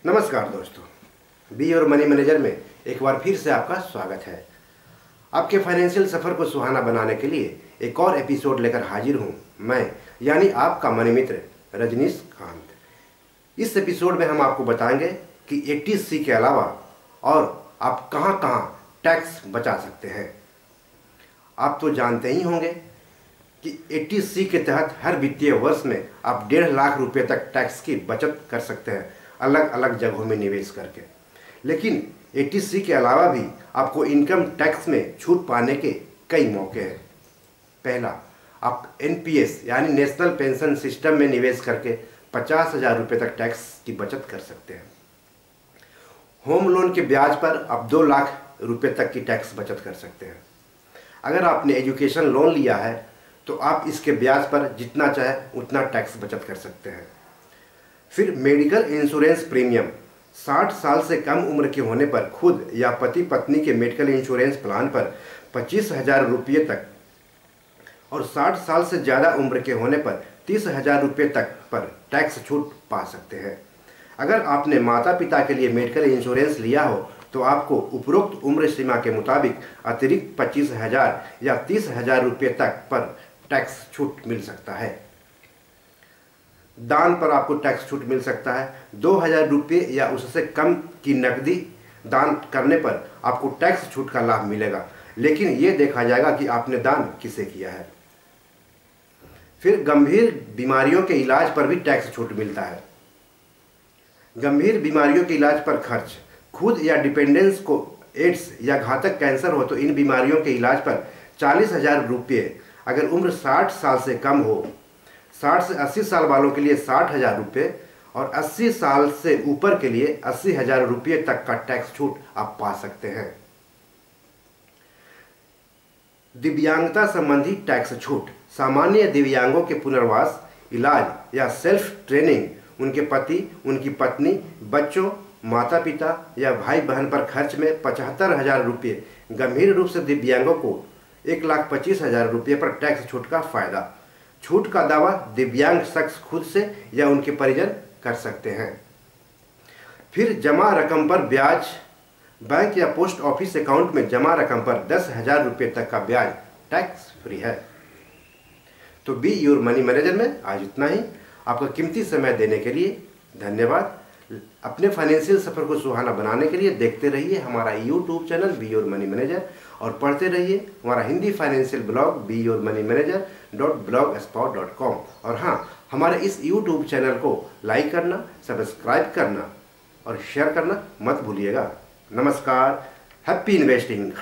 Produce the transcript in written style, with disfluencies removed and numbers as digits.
नमस्कार दोस्तों, be your money manager में एक बार फिर से आपका स्वागत है। आपके फाइनेंशियल सफ़र को सुहाना बनाने के लिए एक और एपिसोड लेकर हाजिर हूँ मैं, यानी आपका मनी मित्र रजनीश कांत। इस एपिसोड में हम आपको बताएंगे कि 80C के अलावा और आप कहाँ कहाँ टैक्स बचा सकते हैं। आप तो जानते ही होंगे कि 80C के तहत हर वित्तीय वर्ष में आप 1.5 लाख रुपये तक टैक्स की बचत कर सकते हैं, अलग अलग जगहों में निवेश करके। लेकिन 80C के अलावा भी आपको इनकम टैक्स में छूट पाने के कई मौके हैं। पहला, आप NPS यानी नेशनल पेंशन सिस्टम में निवेश करके 50,000 रुपये तक टैक्स की बचत कर सकते हैं। होम लोन के ब्याज पर आप 2 लाख रुपये तक की टैक्स बचत कर सकते हैं। अगर आपने एजुकेशन लोन लिया है तो आप इसके ब्याज पर जितना चाहे उतना टैक्स बचत कर सकते हैं। फिर मेडिकल इंश्योरेंस प्रीमियम 60 साल से कम उम्र के होने पर खुद या पति पत्नी के मेडिकल इंश्योरेंस प्लान पर 25,000 रुपये तक और 60 साल से ज़्यादा उम्र के होने पर 30,000 रुपये तक पर टैक्स छूट पा सकते हैं। अगर आपने माता पिता के लिए मेडिकल इंश्योरेंस लिया हो तो आपको उपरोक्त उम्र सीमा के मुताबिक अतिरिक्त 25,000 या 30,000 रुपये तक पर टैक्स छूट मिल सकता है। दान पर आपको टैक्स छूट मिल सकता है। 2,000 रुपये या उससे कम की नकदी दान करने पर आपको टैक्स छूट का लाभ मिलेगा, लेकिन ये देखा जाएगा कि आपने दान किसे किया है। फिर गंभीर बीमारियों के इलाज पर भी टैक्स छूट मिलता है। गंभीर बीमारियों के इलाज पर खर्च, खुद या डिपेंडेंट्स को एड्स या घातक कैंसर हो तो इन बीमारियों के इलाज पर 40,000 रुपये, अगर उम्र 60 साल से कम हो, 60 से 80 साल वालों के लिए 60,000 रुपये और 80 साल से ऊपर के लिए 80,000 रुपये तक का टैक्स छूट आप पा सकते हैं। दिव्यांगता संबंधी टैक्स छूट, सामान्य दिव्यांगों के पुनर्वास, इलाज या सेल्फ ट्रेनिंग, उनके पति, उनकी पत्नी, बच्चों, माता पिता या भाई बहन पर खर्च में 75,000 रुपये, गंभीर रूप से दिव्यांगों को 1,25,000 रुपये पर टैक्स छूट का फायदा। छूट का दावा दिव्यांग शख्स खुद से या उनके परिजन कर सकते हैं। फिर जमा रकम पर ब्याज, बैंक या पोस्ट ऑफिस अकाउंट में जमा रकम पर 10,000 रुपये तक का ब्याज टैक्स फ्री है। तो बी योर मनी मैनेजर में आज इतना ही। आपका कीमती समय देने के लिए धन्यवाद। अपने फाइनेंशियल सफ़र को सुहाना बनाने के लिए देखते रहिए हमारा YouTube channel be your money manager और पढ़ते रहिए हमारा हिंदी फाइनेंशियल ब्लॉग beyourmoneyManager.blogspot.com। और हाँ, हमारे इस YouTube चैनल को लाइक करना, सब्सक्राइब करना और शेयर करना मत भूलिएगा। नमस्कार, हैप्पी इन्वेस्टिंग।